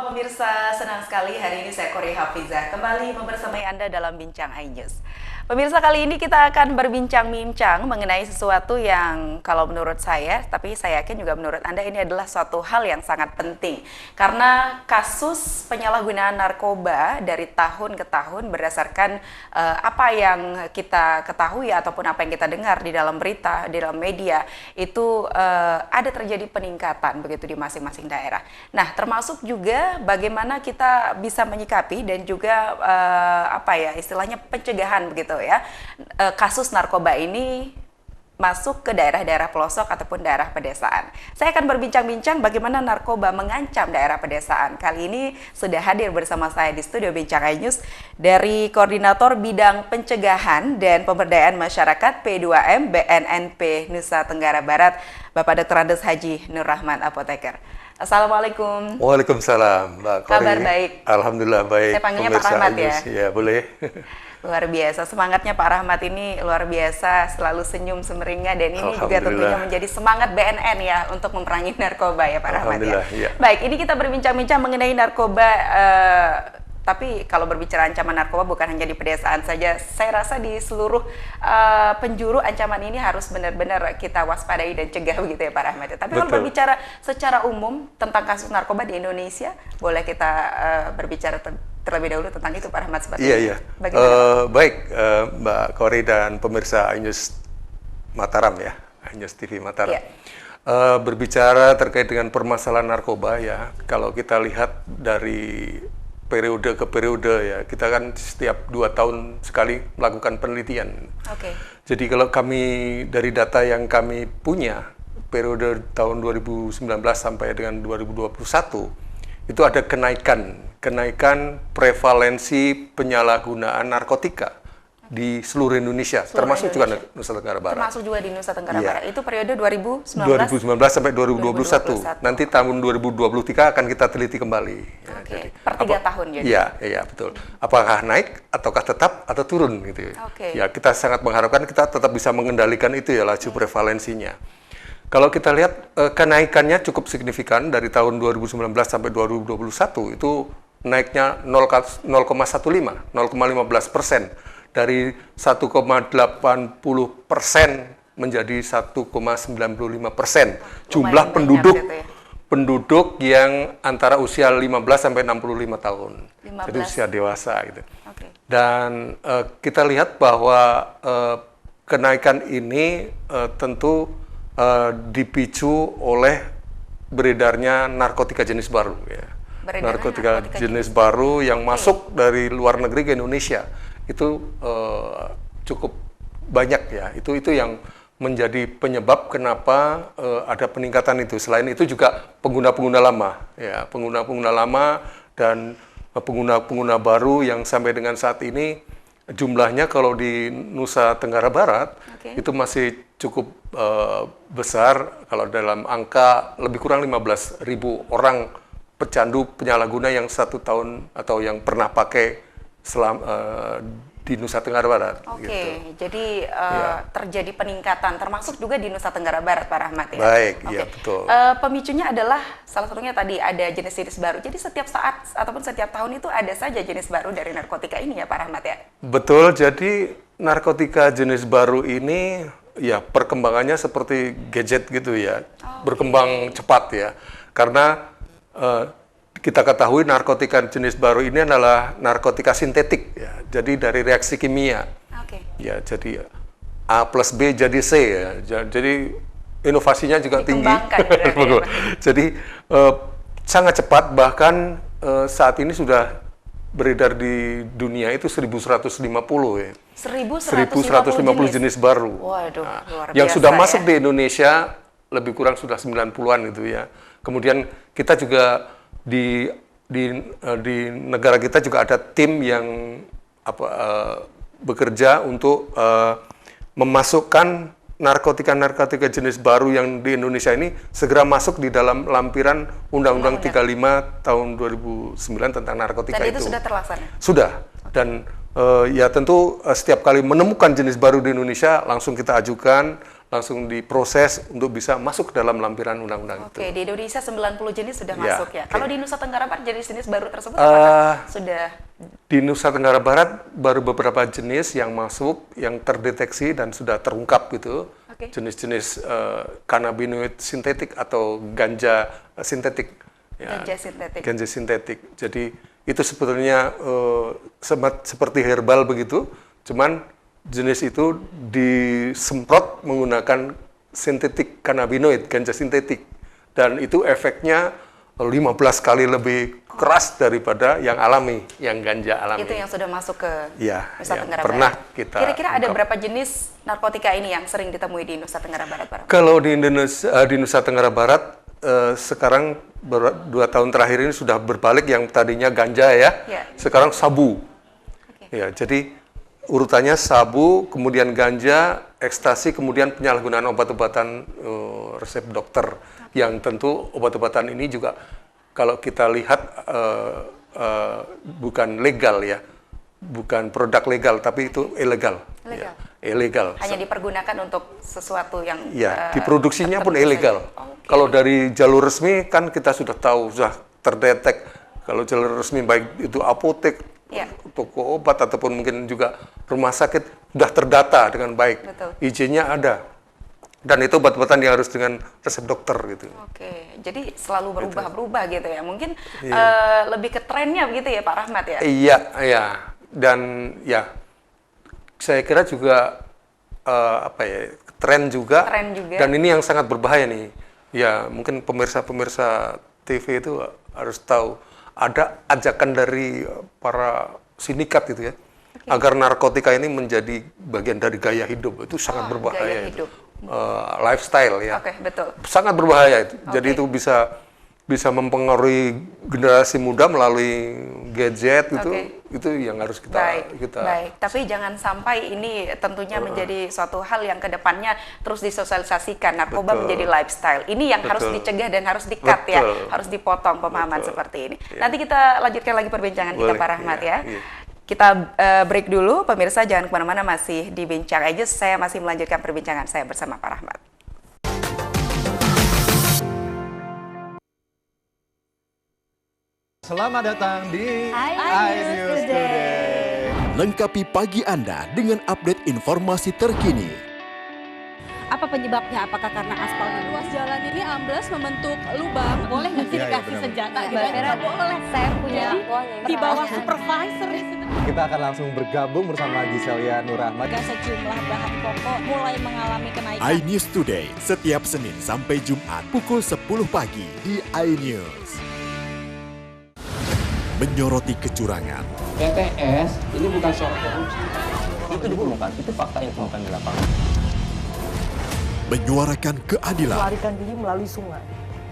Halo pemirsa, senang sekali hari ini saya Korea Hafizah kembali membersamai Anda dalam Bincang iNews. Pemirsa, kali ini kita akan berbincang-bincang mengenai sesuatu yang kalau menurut saya, tapi saya yakin juga menurut Anda ini adalah suatu hal yang sangat penting. Karena kasus penyalahgunaan narkoba dari tahun ke tahun berdasarkan apa yang kita ketahui ataupun apa yang kita dengar di dalam berita, di dalam media, itu ada terjadi peningkatan begitu di masing-masing daerah. Nah, termasuk juga bagaimana kita bisa menyikapi dan juga istilahnya pencegahan begitu ya, kasus narkoba ini masuk ke daerah-daerah pelosok ataupun daerah pedesaan. Saya akan berbincang-bincang bagaimana narkoba mengancam daerah pedesaan. Kali ini sudah hadir bersama saya di studio Bincang iNews dari Koordinator Bidang Pencegahan dan Pemberdayaan Masyarakat P2M BNNP Nusa Tenggara Barat, Bapak Dr. Andes Haji Nur Rahman Apoteker. Assalamualaikum. Waalaikumsalam, Mbak Kori. Kabar baik? Alhamdulillah baik. Saya panggilnya Pak Rahmat ya? Ya, boleh. Luar biasa, semangatnya Pak Rahmat ini luar biasa, selalu senyum semeringah dan ini juga tentunya menjadi semangat BNN ya untuk memerangi narkoba ya Pak Rahmat ya. Ya. Baik, ini kita berbincang-bincang mengenai narkoba, tapi kalau berbicara ancaman narkoba bukan hanya di pedesaan saja, saya rasa di seluruh penjuru ancaman ini harus benar-benar kita waspadai dan cegah begitu ya Pak Rahmat ya. Tapi kalau berbicara secara umum tentang kasus narkoba di Indonesia, boleh kita berbicara terlebih dahulu tentang itu Pak Rahmat seperti Iya. Baik, Mbak Kori dan pemirsa iNews Mataram ya, iNews TV Mataram. Iya. Berbicara terkait dengan permasalahan narkoba ya, kalau kita lihat dari periode ke periode ya, kita kan setiap 2 tahun sekali melakukan penelitian. Oke. Jadi kalau kami dari data yang kami punya periode tahun 2019 sampai dengan 2021 itu ada kenaikan prevalensi penyalahgunaan narkotika di seluruh Indonesia, termasuk juga Nusa Tenggara Barat. Termasuk juga di Nusa Tenggara Barat. Itu periode 2019 sampai 2021. Nanti tahun 2023 akan kita teliti kembali. Oke. Per 3 tahun jadi. Iya, betul. Apakah naik ataukah tetap atau turun gitu. Ya, kita sangat mengharapkan kita tetap bisa mengendalikan itu ya laju prevalensinya. Kalau kita lihat kenaikannya cukup signifikan dari tahun 2019 sampai 2021 itu naiknya 0,15% dari 1,80% menjadi 1,95% jumlah penduduk yang antara usia 15 sampai 65 tahun. Jadi usia dewasa gitu. Dan kita lihat bahwa kenaikan ini tentu dipicu oleh beredarnya narkotika jenis baru ya. Narkotika jenis baru yang masuk dari luar negeri ke Indonesia itu cukup banyak ya. Itu yang menjadi penyebab kenapa ada peningkatan itu. Selain itu juga pengguna-pengguna lama ya, pengguna-pengguna lama dan pengguna-pengguna baru yang sampai dengan saat ini jumlahnya kalau di Nusa Tenggara Barat itu masih cukup besar, kalau dalam angka lebih kurang 15.000 orang pecandu penyalahguna yang 1 tahun atau yang pernah pakai di Nusa Tenggara Barat. Jadi terjadi peningkatan, termasuk juga di Nusa Tenggara Barat, Pak Rahmat ya? Baik, iya betul. Pemicunya adalah salah satunya tadi ada jenis-jenis baru. Jadi setiap saat ataupun setiap tahun itu ada saja jenis baru dari narkotika ini ya Pak Rahmat ya? Betul, jadi narkotika jenis baru ini ya perkembangannya seperti gadget gitu ya, berkembang cepat ya. Karena kita ketahui narkotika jenis baru ini adalah narkotika sintetik ya. Jadi dari reaksi kimia. Ya, jadi A plus B jadi C ya. Jadi inovasinya juga tinggi. Jadi sangat cepat, bahkan saat ini sudah beredar di dunia itu 1150 ya. 1150 jenis baru. Waduh, luar biasa. Yang sudah masuk di Indonesia lebih kurang sudah 90-an gitu ya. Kemudian kita juga di negara kita juga ada tim yang bekerja untuk memasukkan narkotika jenis baru yang di Indonesia ini segera masuk di dalam lampiran Undang-Undang 35 tahun 2009 tentang narkotika itu. Dan itu sudah terlaksana? Sudah. Dan ya tentu setiap kali menemukan jenis baru di Indonesia langsung kita ajukan, langsung diproses untuk bisa masuk ke dalam lampiran undang-undang itu. Oke, di Indonesia 90 jenis sudah Ya, masuk ya. oke. Kalau di Nusa Tenggara Barat jenis-jenis baru tersebut apakah sudah? Di Nusa Tenggara Barat baru beberapa jenis yang masuk, yang terdeteksi dan sudah terungkap gitu. Oke. Jenis-jenis kanabinoid sintetik atau ganja sintetik. Ya, Ganja sintetik. ganja sintetik. Jadi itu sebetulnya seperti herbal begitu, cuman jenis itu disemprot menggunakan sintetik kanabinoid, ganja sintetik. Dan itu efeknya 15 kali lebih keras daripada yang alami, yang ganja alami. Itu yang sudah masuk ke Ya, Nusa yang Tenggara pernah Barat. kita Kira-kira ada ungkap. berapa jenis narkotika ini yang sering ditemui di Nusa Tenggara Barat, Pak? Kalau di Indonesia, di Nusa Tenggara Barat, sekarang 2 tahun terakhir ini sudah berbalik, yang tadinya ganja ya, Ya. sekarang sabu. Oke. Ya, jadi urutannya sabu, kemudian ganja, ekstasi, kemudian penyalahgunaan obat-obatan resep dokter. Yang tentu obat-obatan ini juga kalau kita lihat bukan legal ya, bukan produk legal, tapi itu ilegal. Ilegal. Ya, ilegal. Hanya dipergunakan untuk sesuatu yang Ya, diproduksinya pun tertentu ilegal. saja. Oke. Kalau dari jalur resmi kan kita sudah tahu, sudah terdetek. Kalau jalur resmi baik itu apotek, Ya. toko obat ataupun mungkin juga rumah sakit sudah terdata dengan baik. Betul. Izinnya ada. Dan itu obat-obatan yang harus dengan resep dokter gitu. Oke, jadi selalu berubah-berubah gitu ya. Mungkin lebih ke trennya begitu ya Pak Rahmat ya? Iya, iya. Dan ya, saya kira juga tren juga. Tren juga. Dan ini yang sangat berbahaya nih. Ya, mungkin pemirsa-pemirsa TV itu harus tahu ada ajakan dari para sindikat gitu ya, agar narkotika ini menjadi bagian dari gaya hidup. Itu sangat berbahaya. Gaya hidup. Lifestyle ya. Oke, betul. Sangat berbahaya itu. Jadi Oke. itu bisa mempengaruhi generasi muda melalui gadget itu. Oke. Itu yang harus kita Baik. Tapi jangan sampai ini tentunya menjadi suatu hal yang kedepannya terus disosialisasikan. Narkoba Betul. menjadi lifestyle. Ini yang harus Betul. dicegah dan harus di-cut ya. Betul. Harus dipotong pemahaman Betul. seperti ini. Iya. Nanti kita lanjutkan lagi perbincangan kita Boleh, Pak Rahmat iya, ya. iya. Kita break dulu. Pemirsa jangan kemana-mana, masih di Bincang aja. Saya masih melanjutkan perbincangan saya bersama Pak Rahmat. Selamat datang di iNews Today. Lengkapi pagi Anda dengan update informasi terkini. Apa penyebabnya? Apakah karena aspalnya Ruas jalan ini ambles membentuk lubang. boleh nggak sih Iya, dikasih benar. senjata? Mbak Vera, boleh. Saya punya Di bawah supervisor ya sebenarnya. Kita akan langsung bergabung bersama Giselia Nurahmat. sejumlah bahan pokok mulai mengalami kenaikan. iNews Today setiap Senin sampai Jumat pukul 10 pagi di iNews. Menyoroti kecurangan, PTS ini bukan soal korupsi. Itu ditemukan, itu fakta yang ditemukan di lapangan. menyuarakan keadilan, melarikan diri melalui sungai.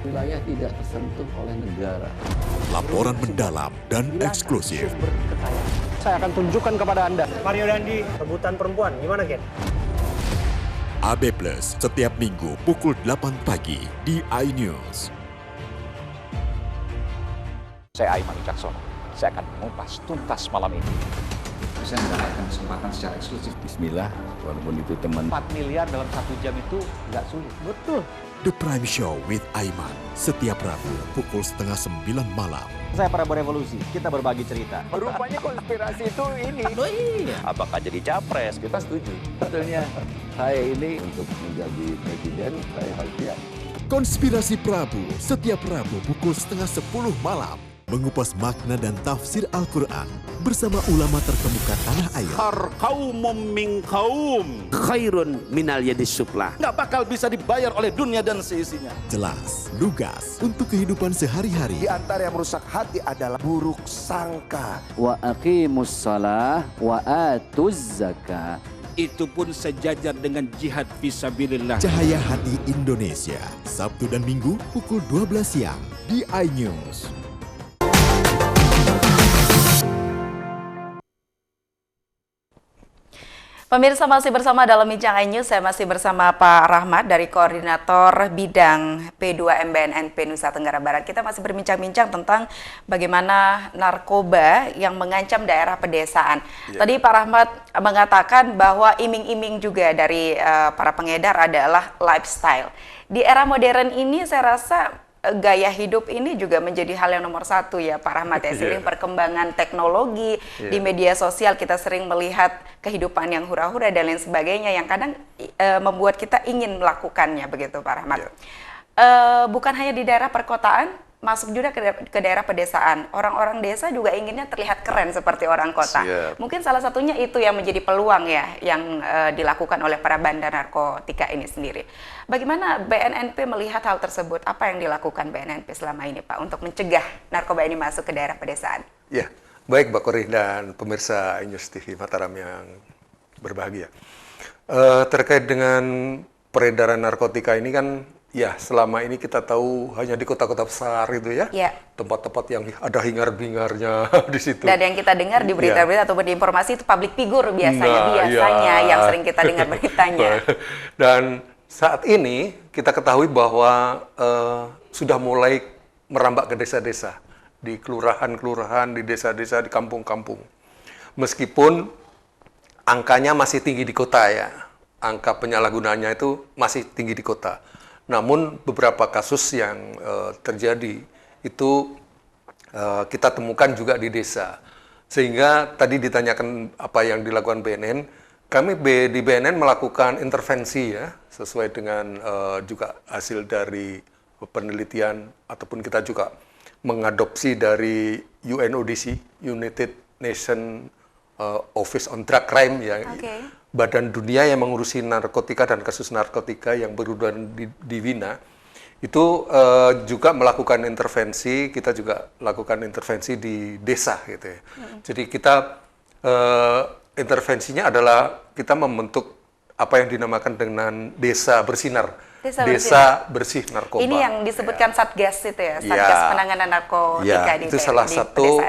Wilayah tidak tersentuh oleh negara. laporan mendalam dan eksklusif. Sumber kekayaan. Saya akan tunjukkan kepada Anda. Mario Dandi, rebutan perempuan, gimana Gen? AB Plus setiap Minggu pukul 8 pagi di iNews. Saya Aiman Wicaksono. Saya akan mengupas tuntas malam ini. Saya mendapatkan kesempatan secara eksklusif. Bismillah, walaupun itu teman. 4 miliar dalam 1 jam itu nggak sulit. Betul. The Prime Show with Aiman setiap Rabu pukul 8:30 malam. Saya Prabowo Revolusi, kita berbagi cerita. Rupanya konspirasi itu ini. Apakah jadi capres? Kita setuju. Sebetulnya saya ini untuk menjadi presiden, saya harus siap. Konspirasi Prabu setiap Rabu pukul 9:30 malam. Mengupas makna dan tafsir Al-Quran bersama ulama terkemuka tanah air. Kaumum min kaum khairun minal yadis suflah. Nggak bakal bisa dibayar oleh dunia dan seisinya. Jelas, lugas untuk kehidupan sehari-hari. Di antara yang merusak hati adalah buruk sangka. Wa aqimus shalah wa atuz zakah. Itu pun sejajar dengan jihad fisabilillah. Cahaya Hati Indonesia, Sabtu dan Minggu pukul 12 siang di iNews. Pemirsa masih bersama dalam Bincang iNews, saya masih bersama Pak Rahmat dari Koordinator Bidang P2M BNNP Nusa Tenggara Barat. Kita masih berbincang-bincang tentang bagaimana narkoba yang mengancam daerah pedesaan. Tadi Pak Rahmat mengatakan bahwa iming-iming juga dari para pengedar adalah lifestyle. Di era modern ini saya rasa gaya hidup ini juga menjadi hal yang nomor satu ya Pak Rahmat ya. Seiring perkembangan teknologi di media sosial kita sering melihat kehidupan yang hura-hura dan lain sebagainya yang kadang membuat kita ingin melakukannya begitu Pak Rahmat. Bukan hanya di daerah perkotaan, masuk juga ke daerah pedesaan. Orang-orang desa juga inginnya terlihat keren seperti orang kota. Mungkin salah satunya itu yang menjadi peluang ya yang dilakukan oleh para bandar narkotika ini sendiri. Bagaimana BNNP melihat hal tersebut? Apa yang dilakukan BNNP selama ini Pak untuk mencegah narkoba ini masuk ke daerah pedesaan? Ya, baik Mbak Kori dan pemirsa iNews TV Mataram yang berbahagia. Terkait dengan peredaran narkotika ini kan ya, selama ini kita tahu hanya di kota-kota besar itu ya, tempat-tempat yang ada hingar-bingarnya di situ. Dan yang kita dengar di berita-berita ataupun di informasi itu public figure biasanya yang sering kita dengar beritanya. Dan saat ini kita ketahui bahwa sudah mulai merambak ke desa-desa, di kelurahan-kelurahan, di desa-desa, di kampung-kampung. Meskipun angkanya masih tinggi di kota ya, angka penyalahgunaannya itu masih tinggi di kota. Namun beberapa kasus yang terjadi itu kita temukan juga di desa. Sehingga tadi ditanyakan apa yang dilakukan BNN, kami di BNN melakukan intervensi ya, sesuai dengan juga hasil dari penelitian ataupun kita juga mengadopsi dari UNODC, United Nations Office on Drug Crime ya. Badan Dunia yang mengurusi narkotika dan kasus narkotika yang berurutan di Wina, itu juga melakukan intervensi, kita juga lakukan intervensi di desa gitu ya. Jadi kita intervensinya adalah kita membentuk apa yang dinamakan dengan desa bersinar. Desa bersih narkoba. Ini yang disebutkan Satgas itu ya, Satgas penanganan narkotika di itu salah satu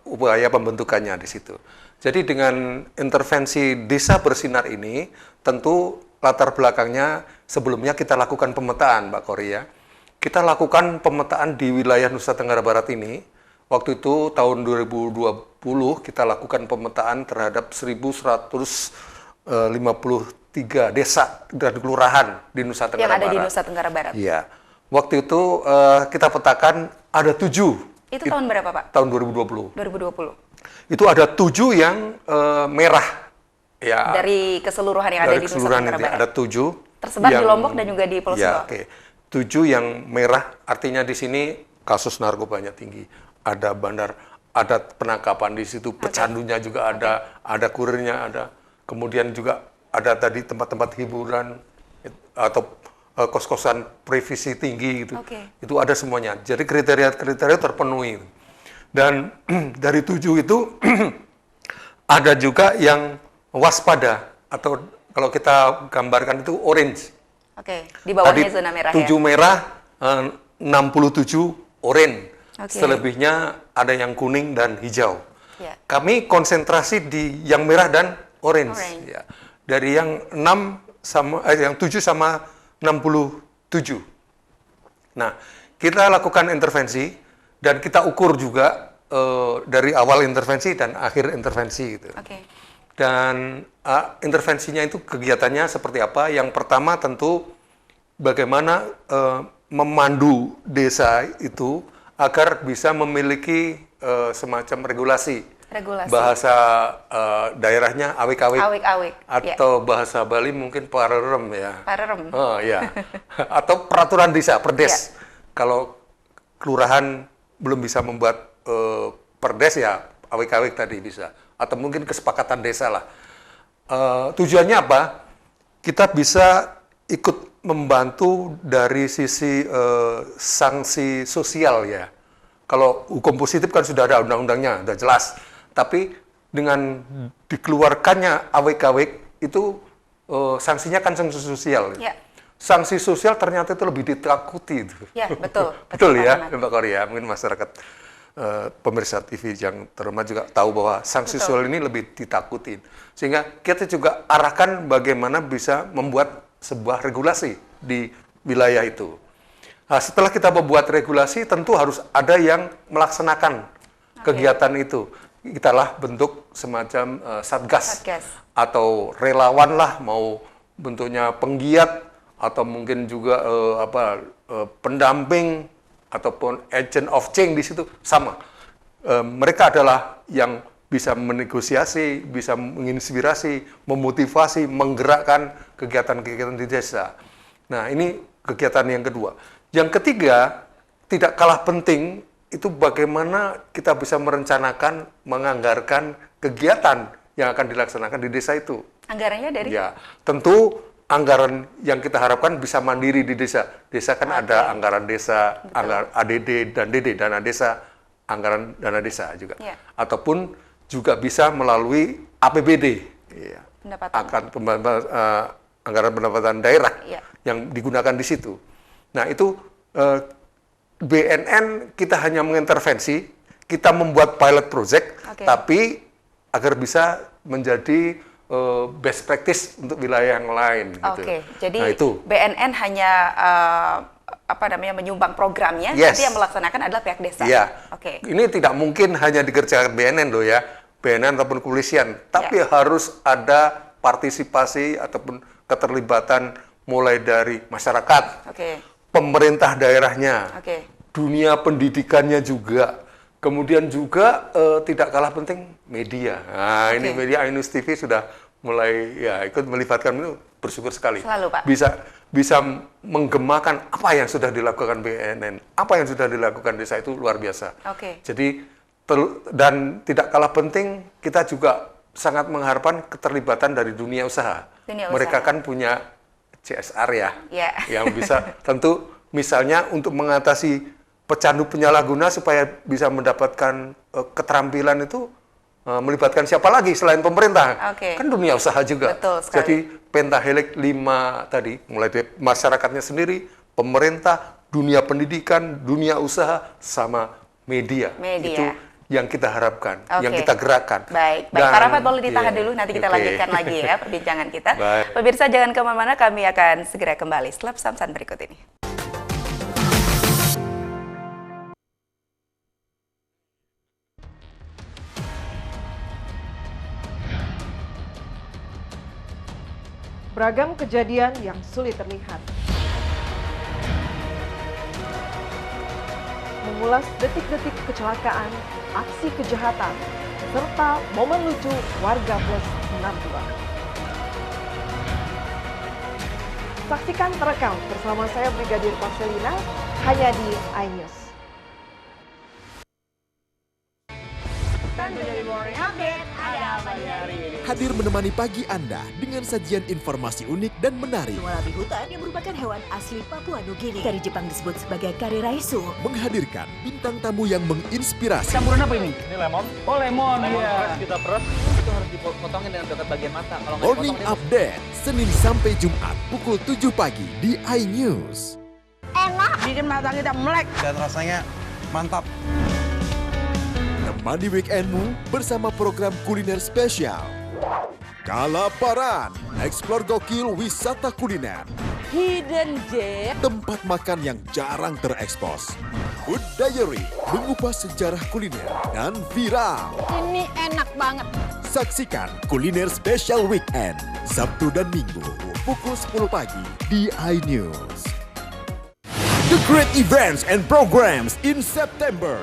upaya pembentukannya di situ. Jadi dengan intervensi desa bersinar ini, tentu latar belakangnya sebelumnya kita lakukan pemetaan, Mbak Kori ya. Kita lakukan pemetaan di wilayah Nusa Tenggara Barat ini. Waktu itu tahun 2020 kita lakukan pemetaan terhadap 1.153 desa dan kelurahan di Nusa Tenggara Barat. Yang ada di Nusa Tenggara Barat. Iya. Waktu itu kita petakan ada 7. Itu tahun berapa Pak? Tahun 2020. 2020. Itu ada 7 yang merah. Ya, dari keseluruhan yang ada di Nusa Tenggara Barat. Ada 7. Tersebar di Lombok dan juga di Pulau Sumbawa. 7 yang merah, artinya di sini kasus narkobanya tinggi. Ada bandar, ada penangkapan di situ, pecandunya juga ada kurirnya ada. Kemudian juga ada tadi tempat-tempat hiburan atau kos-kosan privasi tinggi gitu. Itu ada semuanya. Jadi kriteria-kriteria terpenuhi. Dan dari 7 itu ada juga yang waspada atau kalau kita gambarkan itu orange. Di bawahnya zona merah 7 merah, 67 orange. Selebihnya ada yang kuning dan hijau. Kami konsentrasi di yang merah dan orange. Ya. Dari yang 7 sama 67. Nah, kita lakukan intervensi dan kita ukur juga dari awal intervensi dan akhir intervensi gitu. Dan intervensinya itu kegiatannya seperti apa? Yang pertama tentu bagaimana memandu desa itu agar bisa memiliki semacam regulasi. Bahasa daerahnya awik-awik. Atau bahasa Bali mungkin parerem ya. Parerem. Oh ya. Atau peraturan desa, perdes. Kalau kelurahan belum bisa membuat perdes ya awik-awik tadi bisa. Atau mungkin kesepakatan desa lah. Tujuannya apa? Kita bisa ikut membantu dari sisi sanksi sosial ya. Kalau hukum positif kan sudah ada undang-undangnya, sudah jelas. Tapi dengan dikeluarkannya awik-awik itu sanksinya kan sanksi sosial. Sanksi sosial ternyata itu lebih ditakuti itu. Ya, betul. Betul ya, Mbak Kori ya, mungkin masyarakat. pemirsa TV yang terhormat juga tahu bahwa sanksi sosial ini lebih ditakutin. Sehingga kita juga arahkan bagaimana bisa membuat sebuah regulasi di wilayah itu. Nah, setelah kita membuat regulasi, tentu harus ada yang melaksanakan kegiatan itu. Kitalah bentuk semacam satgas atau relawan lah, mau bentuknya penggiat atau mungkin juga pendamping ataupun agent of change di situ sama. Mereka adalah yang bisa menegosiasi, bisa menginspirasi, memotivasi, menggerakkan kegiatan-kegiatan di desa. Nah, ini kegiatan yang kedua. Yang ketiga, tidak kalah penting, itu bagaimana kita bisa merencanakan, menganggarkan kegiatan yang akan dilaksanakan di desa itu. Anggarannya dari? Ya, tentu anggaran yang kita harapkan bisa mandiri di desa. Desa kan ada anggaran desa, anggaran ADD dan DD, dana desa, anggaran dana desa juga. Ya. Ataupun juga bisa melalui APBD, ya. Anggaran pendapatan daerah yang digunakan di situ. Nah, itu BNN kita hanya mengintervensi, kita membuat pilot project, tapi agar bisa menjadi best practice untuk wilayah yang lain. Gitu. Jadi nah, itu. BNN hanya menyumbang programnya, tapi yang melaksanakan adalah pihak desa. Iya. Ini tidak mungkin hanya dikerjakan BNN loh ya, BNN ataupun kepolisian, tapi harus ada partisipasi ataupun keterlibatan mulai dari masyarakat, pemerintah daerahnya, dunia pendidikannya juga. Kemudian juga tidak kalah penting media. Nah, ini media iNews TV sudah mulai ikut melibatkan itu, bersyukur sekali. Selalu, Pak. Bisa menggemakan apa yang sudah dilakukan BNN, apa yang sudah dilakukan desa itu luar biasa. Jadi dan tidak kalah penting, kita juga sangat mengharapkan keterlibatan dari dunia usaha. Mereka kan punya CSR yang bisa tentu misalnya untuk mengatasi pecandu penyalahguna supaya bisa mendapatkan keterampilan itu melibatkan siapa lagi selain pemerintah? Kan dunia usaha juga. Jadi pentahelix 5 tadi, mulai dari masyarakatnya sendiri, pemerintah, dunia pendidikan, dunia usaha, sama media. Itu yang kita harapkan, yang kita gerakkan. Baik. Pak Rahmat boleh ditahan dulu, nanti kita lanjutkan lagi ya perbincangan kita. Pemirsa jangan kemana-mana, kami akan segera kembali setelah pesan-pesan berikut ini. Beragam kejadian yang sulit terlihat. Mengulas detik-detik kecelakaan, aksi kejahatan, serta momen lucu warga plus 62. Saksikan terekam bersama saya Brigadir Marcelina hanya di iNews. Hadir menemani pagi Anda dengan sajian informasi unik dan menarik. Walabi hutan yang merupakan hewan asli Papua Nugini. Dari Jepang disebut sebagai kare raisu. Menghadirkan bintang tamu yang menginspirasi. Campuran apa ini? Ini lemon. Oh, lemon. Fresh kita peres, itu harus dipotongin dengan dekat bagian mata. Kalau nggak Morning Update, Senin sampai Jumat pukul 7 pagi di iNews. Enak. Bikin mata kita melek. Dan rasanya mantap. Temani weekendmu bersama program kuliner spesial. Kalaparan, eksplor gokil wisata kuliner. Hidden Gem. Tempat makan yang jarang terekspos. Food Diary, mengupas sejarah kuliner dan viral. Ini enak banget. Saksikan kuliner spesial weekend, Sabtu dan Minggu, pukul 10 pagi di iNews. The great events and programs in September.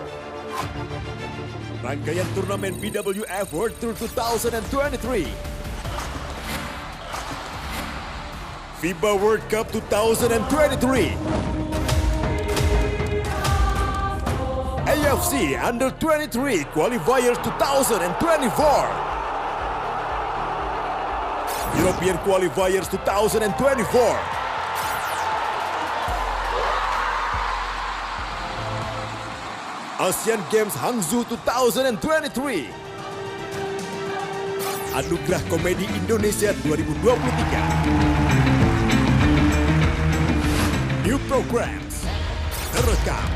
Rangkaian turnamen BWF World Tour 2023. FIBA World Cup 2023. AFC Under 23 Qualifiers 2024. European Qualifiers 2024. Asian Games Hangzhou 2023. Anugerah Komedi Indonesia 2023. New programs terekam.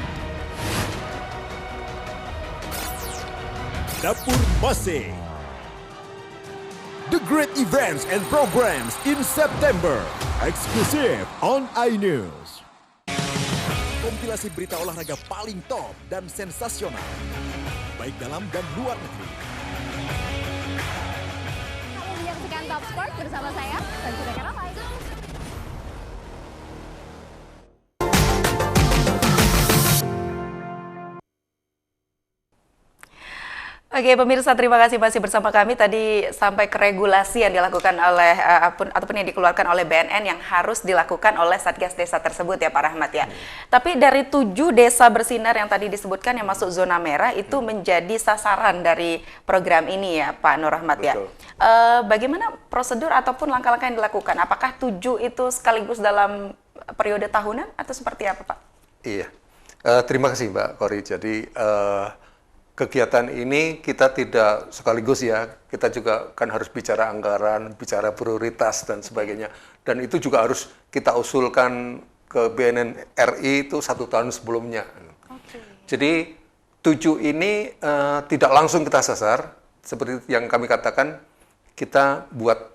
Dapur Masih. The great events and programs in September. Exclusive on iNews. Kompilasi berita olahraga paling top dan sensasional. Baik dalam dan luar negeri. Kamu menyaksikan Top Sport bersama saya, Sanjira Karamai. Oke pemirsa, terima kasih masih bersama kami. Tadi sampai ke regulasi yang dilakukan oleh ataupun yang dikeluarkan oleh BNN yang harus dilakukan oleh Satgas Desa tersebut ya Pak Rahmat ya. Tapi dari 7 desa bersinar yang tadi disebutkan yang masuk zona merah itu menjadi sasaran dari program ini ya Pak Nur Rahmat ya. Bagaimana prosedur ataupun langkah-langkah yang dilakukan? Apakah 7 itu sekaligus dalam periode tahunan atau seperti apa Pak? Iya, terima kasih Mbak Kori. Jadi kegiatan ini kita tidak sekaligus ya, kita juga kan harus bicara anggaran, bicara prioritas dan sebagainya. Dan itu juga harus kita usulkan ke BNN RI itu 1 tahun sebelumnya. Jadi 7 ini tidak langsung kita sasar, seperti yang kami katakan, kita buat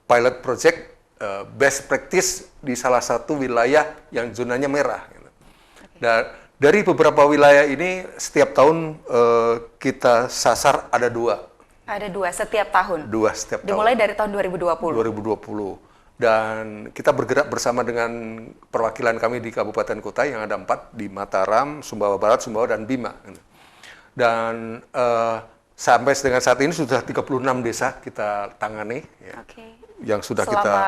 pilot project best practice di salah satu wilayah yang zonanya merah. Dan dari beberapa wilayah ini setiap tahun kita sasar ada 2. Ada 2 setiap tahun? 2 setiap tahun. Dimulai dari tahun 2020? 2020. Dan kita bergerak bersama dengan perwakilan kami di kabupaten kota yang ada 4, di Mataram, Sumbawa Barat, Sumbawa, dan Bima. Dan sampai dengan saat ini sudah 36 desa kita tangani. Ya, yang sudah selama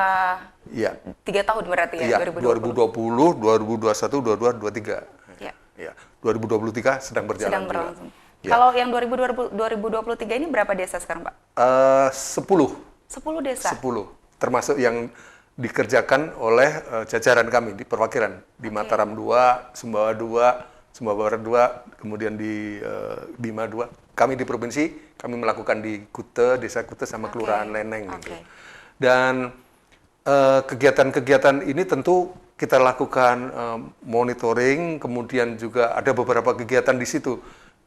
ya, 3 tahun berarti ya, ya 2020, 2021, 2022, 2023. Ya, 2023 sedang berjalan. Sedang berlangsung. Ya. Kalau yang 2023 ini berapa desa sekarang, Pak? 10. 10 desa? 10. Termasuk yang dikerjakan oleh jajaran kami di perwakilan. Di Mataram 2, Sumbawa 2, Sumbawa Barat 2, kemudian di Bima 2. Kami di provinsi, kami melakukan di Kute, Desa Kute sama Kelurahan Leneng. Gitu. Dan kegiatan-kegiatan ini tentu kita lakukan monitoring, kemudian juga ada beberapa kegiatan di situ.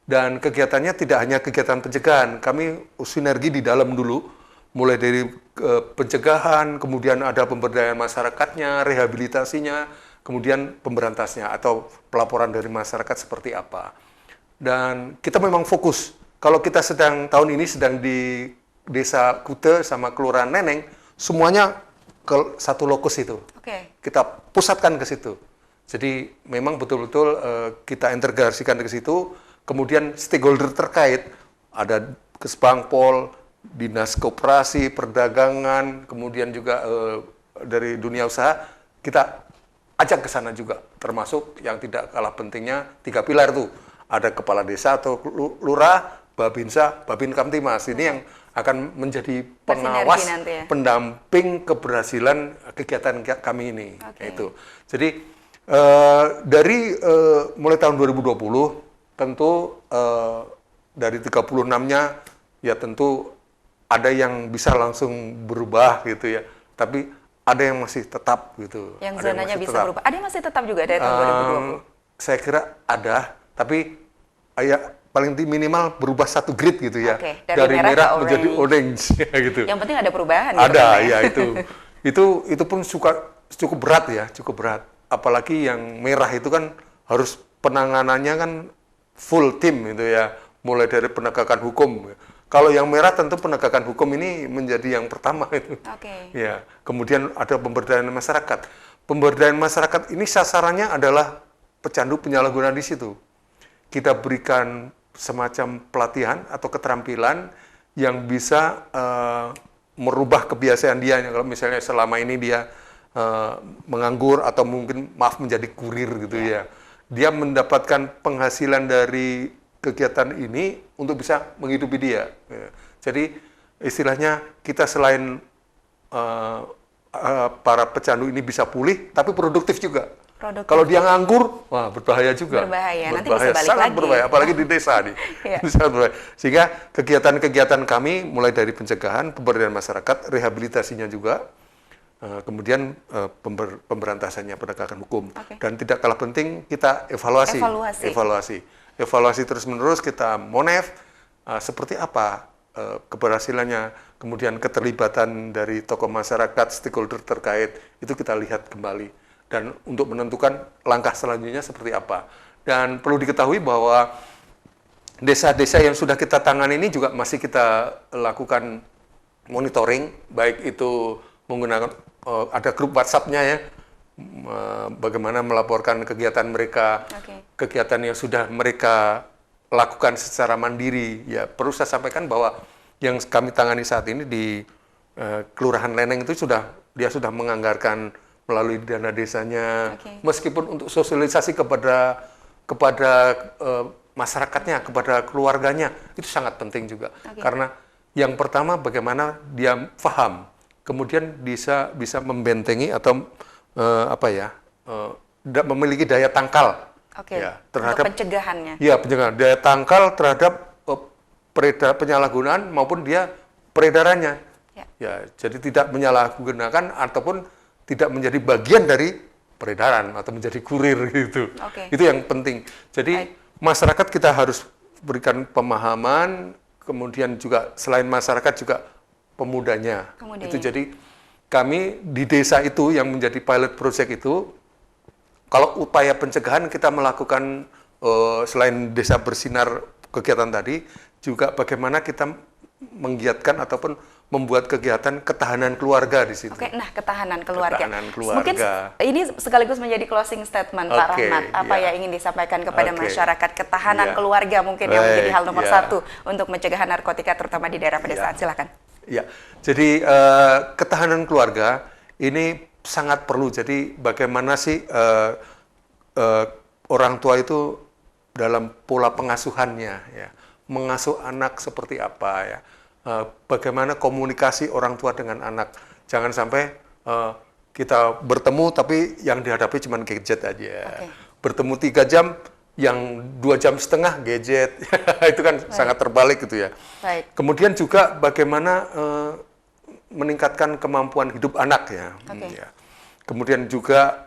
Dan kegiatannya tidak hanya kegiatan pencegahan, kami sinergi di dalam dulu, mulai dari pencegahan, kemudian ada pemberdayaan masyarakatnya, rehabilitasinya, kemudian pemberantasnya atau pelaporan dari masyarakat seperti apa. Dan kita memang fokus, kalau kita tahun ini sedang di Desa Kute sama Kelurahan Neneng, semuanya ke satu lokus itu. Kita pusatkan ke situ. Jadi memang betul-betul kita integrasikan ke situ. Kemudian stakeholder terkait, ada Kesbangpol, Dinas Koperasi, Perdagangan, kemudian juga dari dunia usaha, kita ajak ke sana juga. Termasuk yang tidak kalah pentingnya 3 pilar itu. Ada kepala desa atau lurah, Babinsa, Babin Kamtimas. Ini yang akan menjadi pengawas, pendamping keberhasilan kegiatan kami ini. Itu. Jadi dari mulai tahun 2020 tentu dari 36-nya ya tentu ada yang bisa langsung berubah gitu ya. Tapi ada yang masih tetap gitu. Yang zonanya bisa berubah. Ada yang masih tetap juga dari tahun 2020? Saya kira ada, tapi ya paling minimal berubah 1 grid gitu ya. Dari merah menjadi orange gitu. Yang penting ada perubahan. Ada ya itu pun cukup berat ya, cukup berat. Apalagi yang merah itu kan harus penanganannya kan full tim gitu ya, mulai dari penegakan hukum. Kalau yang merah tentu penegakan hukum ini menjadi yang pertama itu. Ya, kemudian ada pemberdayaan masyarakat. Pemberdayaan masyarakat ini sasarannya adalah pecandu penyalahgunaan di situ. Kita berikan semacam pelatihan atau keterampilan yang bisa merubah kebiasaan dia. Kalau misalnya selama ini dia menganggur atau mungkin menjadi kurir gitu ya. Dia mendapatkan penghasilan dari kegiatan ini untuk bisa menghidupi dia. Jadi istilahnya kita selain para pecandu ini bisa pulih, tapi produktif juga. Kalau dia nganggur, wah berbahaya juga. Nanti bisa balik sangat lagi. Berbahaya, apalagi di desa nih. Sangat berbahaya. Sehingga kegiatan-kegiatan kami mulai dari pencegahan, pemberdayaan masyarakat, rehabilitasinya juga, kemudian pemberantasannya, penegakan hukum. Dan tidak kalah penting kita evaluasi terus-menerus kita monef, seperti apa keberhasilannya, kemudian keterlibatan dari tokoh masyarakat, stakeholder terkait, itu kita lihat kembali. Dan untuk menentukan langkah selanjutnya seperti apa. Dan perlu diketahui bahwa desa-desa yang sudah kita tangani ini juga masih kita lakukan monitoring, baik itu menggunakan ada grup WhatsApp-nya ya, bagaimana melaporkan kegiatan mereka, kegiatan yang sudah mereka lakukan secara mandiri. Ya, perlu saya sampaikan bahwa yang kami tangani saat ini di Kelurahan Leneng itu dia sudah menganggarkan melalui dana desanya, meskipun untuk sosialisasi kepada masyarakatnya, kepada keluarganya, itu sangat penting juga. Karena yang pertama bagaimana dia paham, kemudian bisa membentengi atau memiliki daya tangkal ya, terhadap untuk pencegahannya. Ya, pencegahan, daya tangkal terhadap penyalahgunaan maupun dia peredarannya. Ya, jadi tidak menyalahgunakan ataupun tidak menjadi bagian dari peredaran atau menjadi kurir gitu. Itu yang penting. Jadi masyarakat kita harus berikan pemahaman, kemudian juga selain masyarakat juga pemudanya. Itu jadi kami di desa itu yang menjadi pilot project itu, kalau upaya pencegahan kita melakukan selain desa bersinar kegiatan tadi, juga bagaimana kita menggiatkan ataupun membuat kegiatan ketahanan keluarga di situ. Nah, ketahanan keluarga. Ketahanan keluarga. Mungkin ini sekaligus menjadi closing statement Pak Rahmat. Apa yang ingin disampaikan kepada masyarakat ketahanan keluarga mungkin yang menjadi hal nomor satu untuk mencegah narkotika terutama di daerah pedesaan. Silakan. Ya, jadi ketahanan keluarga ini sangat perlu. Jadi bagaimana sih orang tua itu dalam pola pengasuhannya, ya, mengasuh anak seperti apa, ya. Bagaimana komunikasi orang tua dengan anak. Jangan sampai kita bertemu tapi yang dihadapi cuma gadget aja. Bertemu 3 jam, yang 2 jam setengah gadget. Itu kan sangat terbalik gitu ya. Kemudian juga bagaimana meningkatkan kemampuan hidup anak ya. Ya. Kemudian juga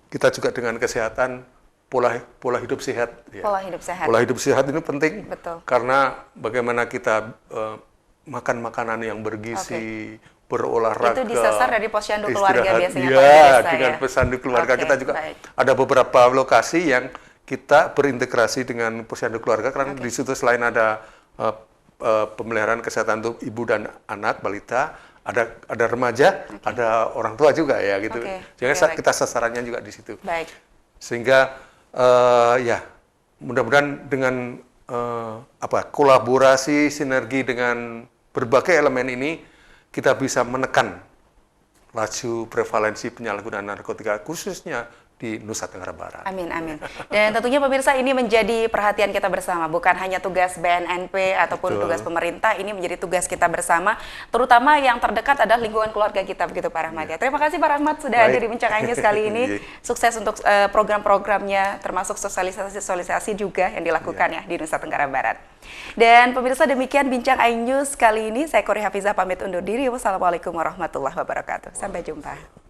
kita juga dengan kesehatan, pola hidup sehat. Ya. Pola hidup sehat ini penting. Karena bagaimana kita makan makanan yang bergizi, berolahraga. Itu disasar dari posyandu keluarga biasanya ya, Pak desa, dengan posyandu keluarga kita juga ada beberapa lokasi yang kita berintegrasi dengan posyandu keluarga karena di situ selain ada pemeliharaan kesehatan untuk ibu dan anak balita, ada remaja, ada orang tua juga ya gitu. Jadi kita sasarannya juga di situ. Sehingga ya mudah-mudahan dengan kolaborasi sinergi dengan berbagai elemen ini kita bisa menekan laju prevalensi penyalahgunaan narkotika khususnya di Nusa Tenggara Barat. Amin, amin. Dan tentunya pemirsa ini menjadi perhatian kita bersama, bukan hanya tugas BNNP ataupun tugas pemerintah, ini menjadi tugas kita bersama, terutama yang terdekat adalah lingkungan keluarga kita, begitu Pak Rahmat ya. Terima kasih Pak Rahmat sudah hadir di Bincang News kali ini. Sukses untuk program-programnya, termasuk sosialisasi juga yang dilakukan ya di Nusa Tenggara Barat. Dan pemirsa demikian Bincang News kali ini. Saya Kori Hafizah pamit undur diri. Wassalamualaikum warahmatullahi wabarakatuh. Sampai jumpa.